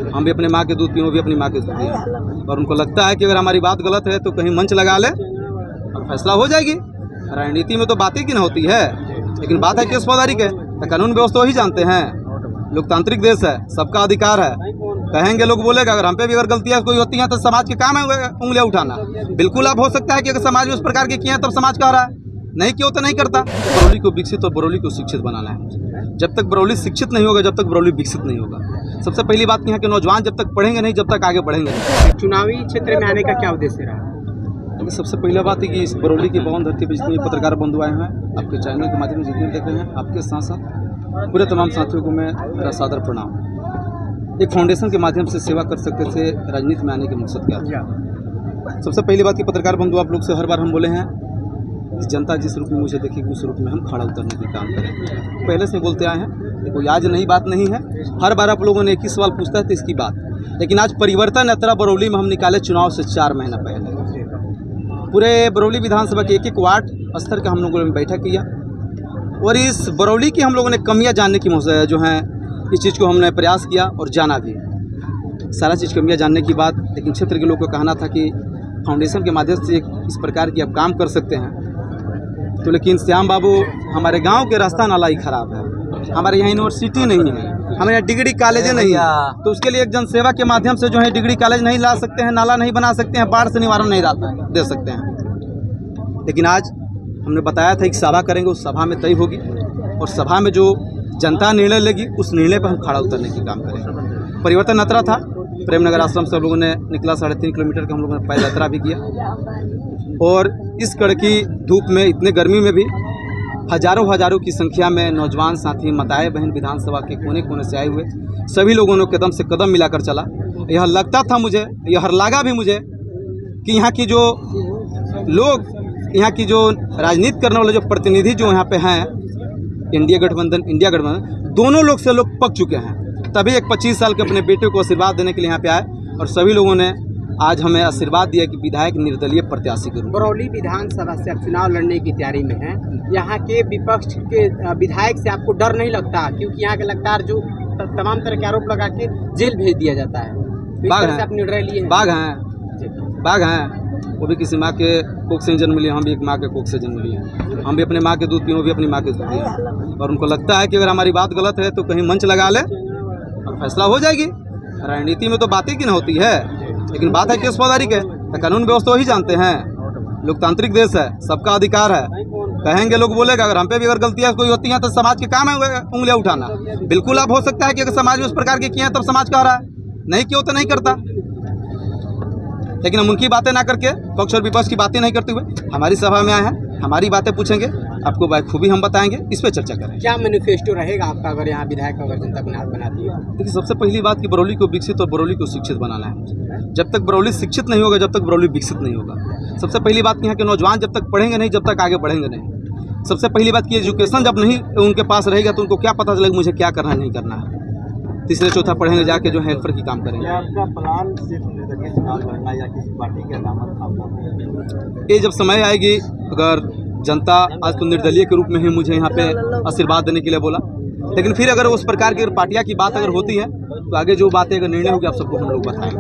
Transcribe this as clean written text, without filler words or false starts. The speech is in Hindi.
हम भी अपने माँ के दूध पिए, वो भी अपनी माँ के दूध पिए। और उनको लगता है कि अगर हमारी बात गलत है तो कहीं मंच लगा ले और फैसला हो जाएगी। राजनीति में तो बातें की न होती है, लेकिन बात है केस फौजदारी के, तो कानून व्यवस्था ही जानते हैं। लोकतांत्रिक देश है, सबका अधिकार है। कहेंगे लोग बोलेगा, अगर हम पे भी अगर गलतियाँ कोई होती हैं तो समाज के काम है उंगलियां उठाना। बिल्कुल आप हो सकता है कि अगर समाज में उस प्रकार के किए हैं तब समाज कह रहा है, नहीं क्यों तो नहीं करता। बरौली को विकसित और बरौली को शिक्षित बनाना है। जब तक बरौली शिक्षित नहीं होगा, जब तक बरौली विकसित नहीं होगा। सबसे पहली बात यहाँ के नौजवान जब तक पढ़ेंगे नहीं, जब तक आगे बढ़ेंगे नहीं। चुनावी क्षेत्र में आने का क्या उद्देश्य रहा? तो सबसे पहला बात है कि इस बरौली की पावन धरती पर जितने भी पत्रकार बंधु आए हैं, आपके चैनल के माध्यम से जितने भी देख रहे हैं, आपके साथ साथ पूरे तमाम साथियों को मैं मेरा सादर प्रणाम। एक फाउंडेशन के माध्यम से सेवा कर सकते थे, राजनीति में आने के मकसद क्या था। सबसे पहली बात कि पत्रकार बंधु आप लोग से हर बार हम बोले हैं, जनता जिस रूप में मुझे देखेगी उस रूप में हम खड़ा उतरने का काम करें। पहले से बोलते आए हैं, कोई आज नई बात नहीं है। हर बार आप लोगों ने एक ही सवाल पूछता है तो इसकी बात, लेकिन आज परिवर्तन यात्रा बरौली में हम निकाले चुनाव से 4 महीना पहले। पूरे बरौली विधानसभा के एक वार्ड स्तर का हम लोगों ने बैठक किया और इस बरौली की हम लोगों ने कमियां जानने की जो हैं, इस चीज़ को हमने प्रयास किया और जाना भी सारा चीज़ कमियां जानने की बात। लेकिन क्षेत्र के लोगों को कहना था कि फाउंडेशन के माध्यम से इस प्रकार की आप काम कर सकते हैं, तो लेकिन श्याम बाबू हमारे गांव के रास्ता नाला ही खराब है, हमारे यहाँ यूनिवर्सिटी नहीं है, हमारे यहाँ डिग्री कॉलेज नहीं है, तो उसके लिए एक जनसेवा के माध्यम से जो है डिग्री कॉलेज नहीं ला सकते हैं, नाला नहीं बना सकते हैं, बाढ़ से निवारण नहीं दे सकते हैं। लेकिन आज हमने बताया था एक सभा करेंगे, उस सभा में तय होगी और सभा में जो जनता निर्णय लेगी उस निर्णय पर हम खड़ा उतरने की काम करेंगे। परिवर्तन यात्रा था, प्रेमनगर आश्रम से हम लोगों ने निकला, 3.5 किलोमीटर का हम लोगों ने पैदल यात्रा भी किया और इस कड़की धूप में, इतने गर्मी में भी हजारों की संख्या में नौजवान साथी, माताएं बहन विधानसभा के कोने कोने से आए हुए सभी लोगों ने कदम से कदम मिलाकर चला। यह लगता था मुझे, यह लगा भी मुझे कि यहाँ की जो लोग, यहाँ की जो राजनीति करने वाले जो प्रतिनिधि जो यहाँ पे हैं, इंडिया गठबंधन दोनों लोग से लोग पक चुके हैं। तभी एक 25 साल के अपने बेटे को आशीर्वाद देने के लिए यहाँ पे आए और सभी लोगों ने आज हमें आशीर्वाद दिया कि विधायक निर्दलीय प्रत्याशी के रूप में। बरौली विधानसभा से आप चुनाव लड़ने की तैयारी में हैं, यहाँ के विपक्ष के विधायक से आपको डर नहीं लगता? क्योंकि यहाँ के लगातार जो तमाम तरह के आरोप लगा के जेल भेज दिया जाता है, तो बाघ आप निर्णय लिए हैं? बाघ हैं, वो भी किसी माँ के कोख से जन्म लिए, हम भी एक माँ के कोख से जन्म लिए हैं। हम भी अपने माँ के दूध पिए, वो भी अपनी माँ के दूध पिए। और उनको लगता है कि अगर हमारी बात गलत है तो कहीं मंच लगा ले और फैसला हो जाएगी। राजनीति में तो बातें की न होती है, लेकिन बात है केस फौजदारी के, तो कानून व्यवस्था ही जानते हैं। लोकतांत्रिक देश है, सबका अधिकार है। कहेंगे लोग बोलेगा, अगर हम पे भी अगर गलतियाँ कोई होती हैं तो समाज के काम है उंगलियां उठाना। बिल्कुल आप हो सकता है कि अगर समाज में उस प्रकार के किए हैं तब समाज कह रहा है, नहीं क्यों तो नहीं करता। लेकिन हम उनकी बातें ना करके, पक्ष और विपक्ष की बातें नहीं करते हुए हमारी सभा में आए हैं, हमारी बातें पूछेंगे, आपको बखूबी हम बताएंगे, इस पर चर्चा करें। क्या मैनिफेस्टो रहेगा आपका अगर यहाँ विधायक अगर जनता बनाती है? देखिए, सबसे पहली बात कि बरौली को विकसित और बरौली को शिक्षित बनाना है। जब तक बरौली शिक्षित नहीं होगा, जब तक बरौली विकसित नहीं होगा। सबसे पहली बात यहाँ के नौजवान जब तक पढ़ेंगे नहीं, जब तक आगे बढ़ेंगे नहीं। सबसे पहली बात कि एजुकेशन जब नहीं उनके पास रहेगा तो उनको क्या पता चलेगा मुझे क्या करना है, नहीं करना है। तीसरे चौथा पढ़ेंगे जाके जो हेल्पर की काम करेंगे। आपका प्लान सिर्फ निर्दलीय चुनाव लड़ना या किसी पार्टी के दामन? ये जब समय आएगी, अगर जनता आज तो निर्दलीय के रूप में ही मुझे यहाँ पे आशीर्वाद देने के लिए बोला, लेकिन फिर अगर उस प्रकार की पार्टियां की बात अगर होती है तो आगे जो बातें अगर निर्णय होगी आप सबको हम लोग बताएंगे।